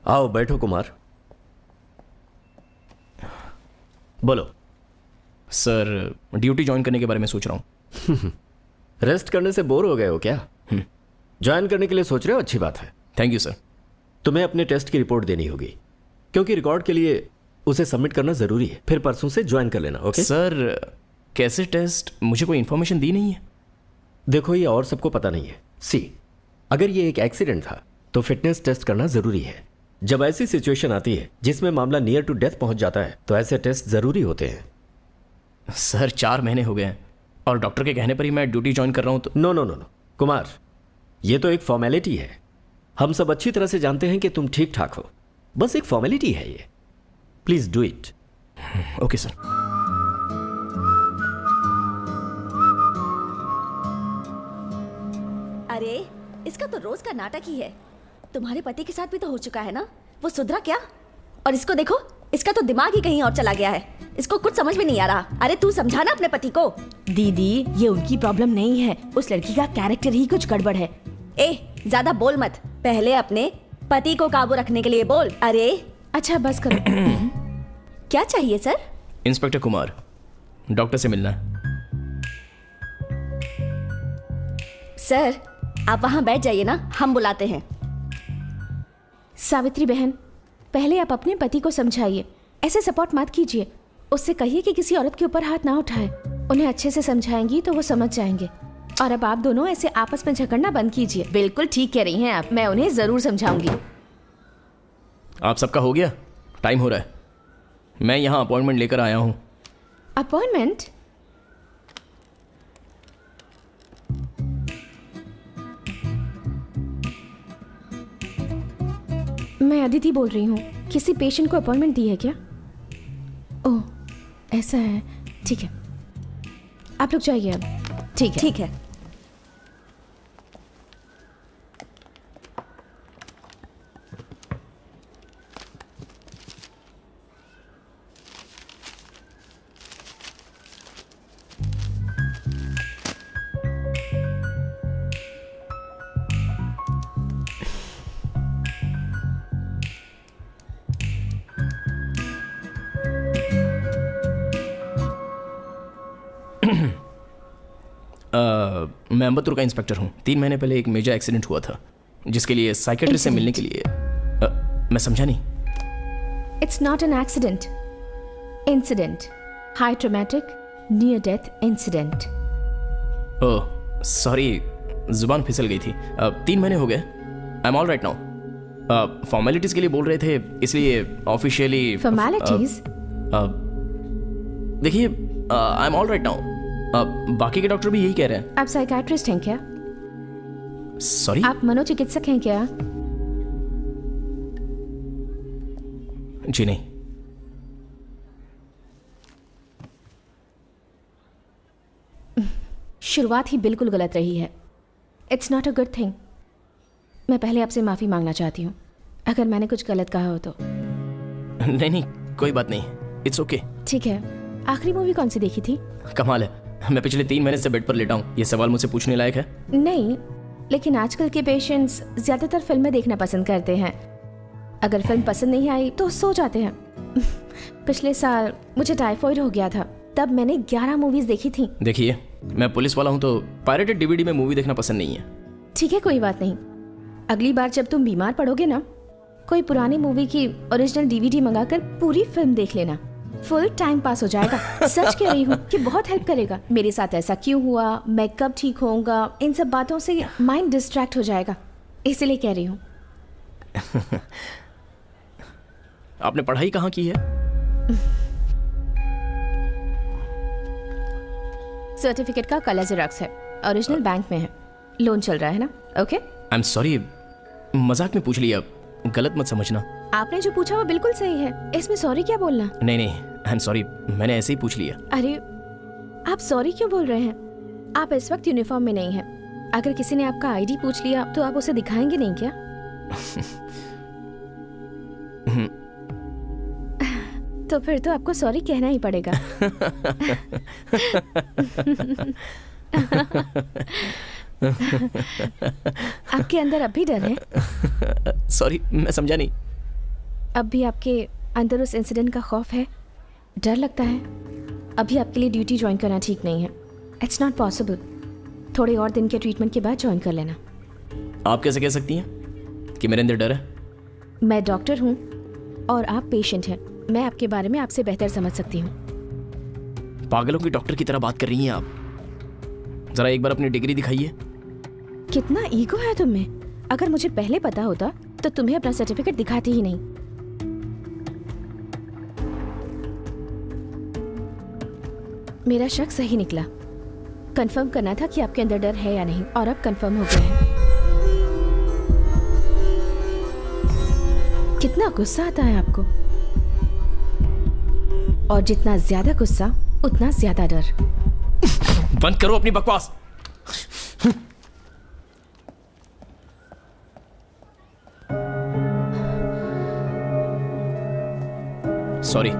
आओ बैठो कुमार। बोलो। सर, ड्यूटी ज्वाइन करने के बारे में सोच रहा हूँ। रेस्ट करने से बोर हो गए हो क्या? ज्वाइन करने के लिए सोच रहे हो, अच्छी बात है। Thank you sir. तुम्हें अपने टेस्ट की रिपोर्ट देनी होगी, क्योंकि रिकॉर्ड के लिए उसे सबमिट करना जरूरी है। फिर परसों से ज्वाइन कर लेना, ओके? सर, कैसे टेस्ट? मुझे कोई इन्फॉर्मेशन दी नहीं है। देखो, ये और सबको पता नहीं है। सी, अगर ये एक एक्सीडेंट था तो फिटनेस टेस्ट करना जरूरी है। जब ऐसी सिचुएशन आती है जिसमें मामला नियर टू डेथ पहुंच जाता है तो ऐसे टेस्ट जरूरी होते हैं। सर, 4 महीने हो गए हैं और डॉक्टर के कहने पर ही मैं ड्यूटी ज्वाइन कर रहा हूँ तो। No no no no Kumar, ये तो एक फॉर्मेलिटी है। हम सब अच्छी तरह से जानते हैं कि तुम ठीक ठाक हो, बस एक फॉर्मेलिटी है ये। Please do it. Okay sir. अरे, इसका तो रोज का नाटक ही है। तुम्हारे पति के साथ भी तो हो चुका है ना, वो सुधरा क्या? और इसको देखो, इसका तो दिमाग ही कहीं और चला गया है। इसको कुछ समझ में नहीं आ रहा। अरे तू समझा ना अपने पति को। दीदी, ये उनकी प्रॉब्लम नहीं है, उस लड़की का कैरेक्टर ही कुछ गड़बड़ है। ए, ज्यादा बोल मत, पहले अपने पति को काबू रखने के लिए बोल। अरे अच्छा बस करो। क्या चाहिए सर? इंस्पेक्टर कुमार, डॉक्टर से मिलना है। सर, आप वहां बैठ जाइए ना, हम बुलाते हैं। सावित्री बहन, पहले आप अपने पति को समझाइए, ऐसे सपोर्ट मत कीजिए। उससे कहिए कि किसी औरत के ऊपर हाथ ना उठाए। उन्हें अच्छे से समझाएंगी तो वो समझ जाएंगे। और अब आप दोनों ऐसे आपस में झगड़ना बंद कीजिए। बिल्कुल ठीक कह रही हैं आप, मैं उन्हें जरूर समझाऊंगी। आप सबका हो गया? टाइम हो रहा है। मैं यहाँ अपॉइंटमेंट लेकर आया हूँ। अपॉइंटमेंट? मैं अदिति बोल रही हूँ। किसी पेशेंट को अपॉइंटमेंट दी है क्या? ओह, ऐसा है, ठीक है। आप लोग जाइए अब। ठीक है, ठीक है। मैं अम्बत्तूर का इंस्पेक्टर हूँ। 3 महीने पहले एक मेजर एक्सीडेंट हुआ था, जिसके लिए साइकेट्रिस्ट से मिलने के लिए मैं समझा नहीं। It's not an accident, incident, high traumatic near death incident. Oh sorry, जुबान फिसल गई थी। 3 महीने हो गए। I am all right now. Formalities के लिए बोल रहे थे, इसलिए ऑफिशियली। फॉर्मेलिटीज? देखिए, I am all right now. बाकी के डॉक्टर भी यही कह रहे हैं। आप साइकाट्रिस्ट हैं क्या? सॉरी? आप मनोचिकित्सक हैं क्या? जी नहीं। शुरुआत ही बिल्कुल गलत रही है। It's not a good thing. मैं पहले आपसे माफ़ी मांगना चाहती हूँ अगर मैंने कुछ गलत कहा हो तो। नहीं नहीं, कोई बात नहीं, इट्स ओके। ठीक है। आखिरी मूवी कौन सी देखी थी? कमाल है, मैं पिछले 3 महीने से बेड पर लेटा हूँ। ये सवाल मुझसे पूछने लायक है? नहीं, लेकिन आजकल के पेशेंट्स ज़्यादातर फिल्में देखना पसंद करते हैं। अगर फिल्म पसंद नहीं आई तो सो जाते हैं। पिछले साल मुझे टाइफॉइड हो गया था, तब मैंने 11 मूवीज देखी थी। देखिए, मैं पुलिस वाला हूँ तो पायरेटेड डीवीडी में मूवी देखना पसंद नहीं है। ठीक है, कोई बात नहीं। अगली बार जब तुम बीमार पड़ोगे ना, कोई पुरानी मूवी की ओरिजिनल डीवीडी मंगाकर पूरी फिल्म देख लेना। फुल टाइम पास हो जाएगा। सच कह रही हूँ कि बहुत हेल्प करेगा। मेरे साथ ऐसा क्यों हुआ, मैं कब ठीक होऊंगा, इन सब बातों से माइंड डिस्ट्रैक्ट हो जाएगा, इसलिए कह रही हूँ। आपने पढ़ाई कहाँ की है? सर्टिफिकेट का कलर जेरॉक्स है, ओरिजिनल बैंक में है, लोन चल रहा है ना। ओके, आई एम सॉरी, मजाक में पूछ लिया, गलत मत समझना। आपने जो पूछा वो बिल्कुल सही है, इसमें सॉरी क्या बोलना? नहीं नहीं, आई एम सॉरी, मैंने ऐसे ही पूछ लिया। अरे आप सॉरी क्यों बोल रहे हैं? आप इस वक्त यूनिफॉर्म में नहीं हैं। अगर किसी ने आपका आईडी पूछ लिया तो आप उसे दिखाएंगे नहीं क्या? तो फिर तो आपको सॉरी कहना ही पड़ेगा। आपके अंदर अब भी डर है? सॉरी, मैं समझा नहीं। अब भी आपके अंदर उस इंसिडेंट का खौफ है, डर लगता है? अभी आपके लिए ड्यूटी ज्वाइन करना ठीक नहीं है। It's not possible. थोड़े और दिन के ट्रीटमेंट के बाद ज्वाइन कर लेना। आप कैसे कह सकती हैं कि मेरे अंदर डर है? मैं डॉक्टर हूँ और आप पेशेंट हैं। मैं आपके बारे में आपसे बेहतर समझ सकती हूँ। पागलों की डॉक्टर की तरह बात कर रही हैं आप। जरा एक बार अपनी डिग्री दिखाइए। कितना ईगो है तुम में। अगर मुझे पहले पता होता तो तुम्हें अपना सर्टिफिकेट दिखाती ही नहीं। मेरा शक सही निकला। कंफर्म करना था कि आपके अंदर डर है या नहीं, और अब कंफर्म हो गया है। कितना गुस्सा आता है आपको, और जितना ज्यादा गुस्सा उतना ज्यादा डर। बंद करो अपनी बकवास। सॉरी।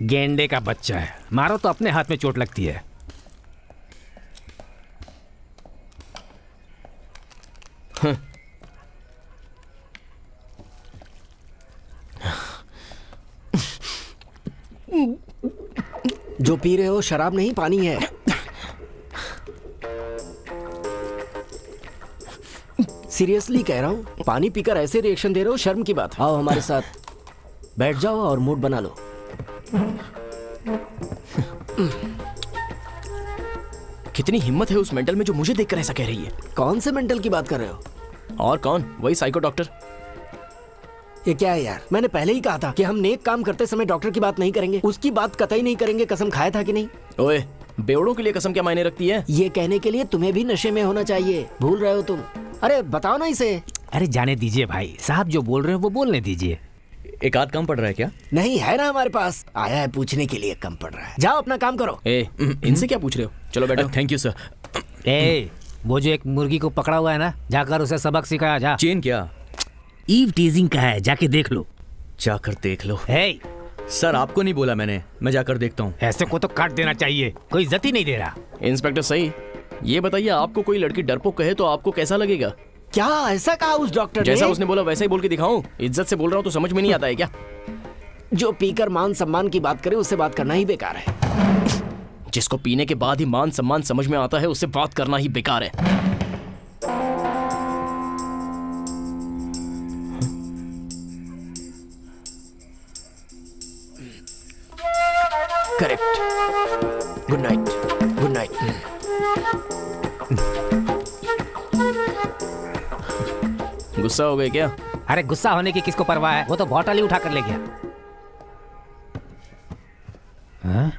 गेंडे का बच्चा है, मारो तो अपने हाथ में चोट लगती है। जो पी रहे हो शराब नहीं, पानी है। सीरियसली कह रहा हूँ, पानी पीकर ऐसे रिएक्शन दे रहे हो, शर्म की बात है। आओ हमारे साथ, बैठ जाओ और मूड बना लो। कितनी हिम्मत है उस मेंटल में जो मुझे देखकर ऐसा कह रही है। कौन से मेंटल की बात कर रहे हो? और कौन? वही साइको डॉक्टर। ये क्या है यार, मैंने पहले ही कहा था कि हम नेक काम करते समय डॉक्टर की बात नहीं करेंगे। उसकी बात कतई नहीं करेंगे। कसम खाया था कि नहीं? ओए, बेवड़ों के लिए कसम क्या मायने रखती है? ये कहने के लिए तुम्हें भी नशे में होना चाहिए। भूल रहे हो तुम। अरे बताओ ना इसे। अरे जाने दीजिए भाई साहब, जो बोल रहे हैं वो बोलने दीजिए। एक आध कम पड़ रहा है क्या? नहीं है ना हमारे पास। आया है पूछने के लिए, कम पड़ रहा है। जाओ अपना काम करो। इनसे क्या पूछ रहे हो? चलो बैठो। Thank you sir. ए, वो जो एक मुर्गी को पकड़ा हुआ है ना, जाकर उसे सबक सिखाया जा। चेन क्या? ईव टीजिंग का है, जाके देख लो। जाकर देख लो। हे, सर आपको नहीं बोला मैंने, मैं जाकर देखता हूँ। ऐसे को तो काट देना चाहिए, कोई इज्जत ही नहीं दे रहा। इंस्पेक्टर सही, ये बताइए, आपको कोई लड़की डरपोक कहे तो आपको कैसा लगेगा? क्या ऐसा कहा उस डॉक्टर ने? जैसा उसने बोला वैसा ही बोल के दिखाऊं? इज्जत से बोल रहा हूँ तो समझ में नहीं आता है क्या? जो पीकर मान सम्मान की बात करे उससे बात करना ही बेकार है। जिसको पीने के बाद ही मान सम्मान समझ में आता है उससे बात करना ही बेकार है। Correct. Good night. Good night. गुस्सा हो गए क्या? अरे गुस्सा होने की किसको परवाह है, वो तो बॉटल ही उठा कर ले गया। हाँ?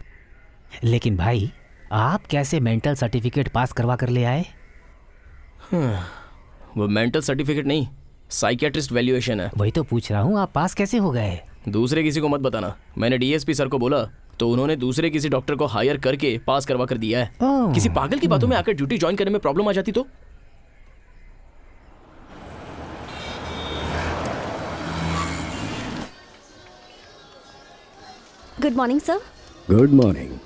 लेकिन भाई आप कैसे मेंटल सर्टिफिकेट पास करवा कर ले आए? वो मेंटल सर्टिफिकेट नहीं, साइकियाट्रिस्ट वैल्यूएशन है। वही तो पूछ रहा हूँ, आप पास कैसे हो गए? दूसरे किसी को मत बताना। मैंने डीएसपी सर को बोला तो उन्होंने दूसरे किसी डॉक्टर को हायर करके पास करवा कर दिया है। ओह। किसी पागल की बातों में आकर ड्यूटी ज्वाइन करने में प्रॉब्लम आ जाती तो? Good morning sir. Good morning.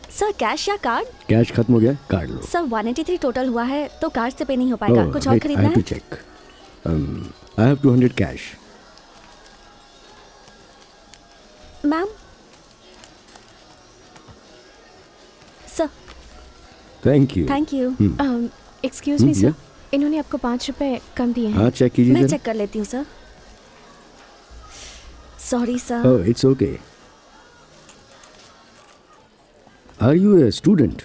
Sir cash या कार्ड? कैश खत्म हो गया, कार्ड लो। सर 183 टोटल हुआ है तो कार्ड से पे नहीं हो पाएगा। कुछ और खरीदना है? Check. I have 200 cash. Ma'am. Sir thank you. Thank you. Excuse me sir, yeah? इन्होंने आपको 5 रुपए कम दिए हैं। हाँ चेक कीजिए मैं जरा। चेक कर लेती हूँ sir. Sorry sir. Oh it's okay. Are you a student?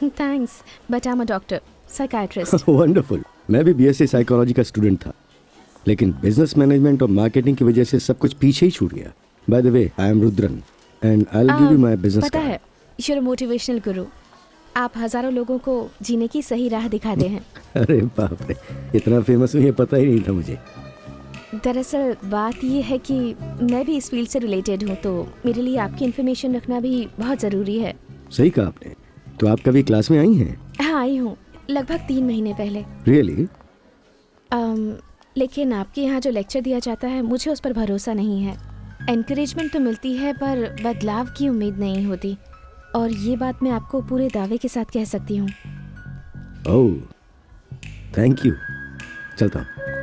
Thanks, but I am a doctor, psychiatrist. Wonderful. मैं भी बीएससी साइकोलॉजी का स्टूडेंट था, लेकिन बिजनेस मैनेजमेंट और मार्केटिंग की वजह से सब कुछ पीछे ही छूट गया। By the way I am Rudran and I will give you my business पता है, you're a motivational गुरु। आप हजारों लोगों को जीने की सही राह दिखाते हैं। अरे बाप रे, इतना फेमस हूँ ये पता ही नहीं था मुझे। दरअसल बात ये है कि मैं भी इस फील्ड से रिलेटेड हूँ, तो मेरे लिए आपकी इन्फॉर्मेशन रखना भी बहुत ज़रूरी है। सही कहा आपने। तो आप कभी क्लास में आई हैं? हाँ आई हूँ, लगभग 3 महीने पहले। रियली? लेकिन आपके यहाँ जो लेक्चर दिया जाता है मुझे उस पर भरोसा नहीं है। एनकरेजमेंट तो मिलती है पर बदलाव की उम्मीद नहीं होती। और ये बात मैं आपको पूरे दावे के साथ कह सकती हूँ। ओह थैंक यू, चलता हूँ।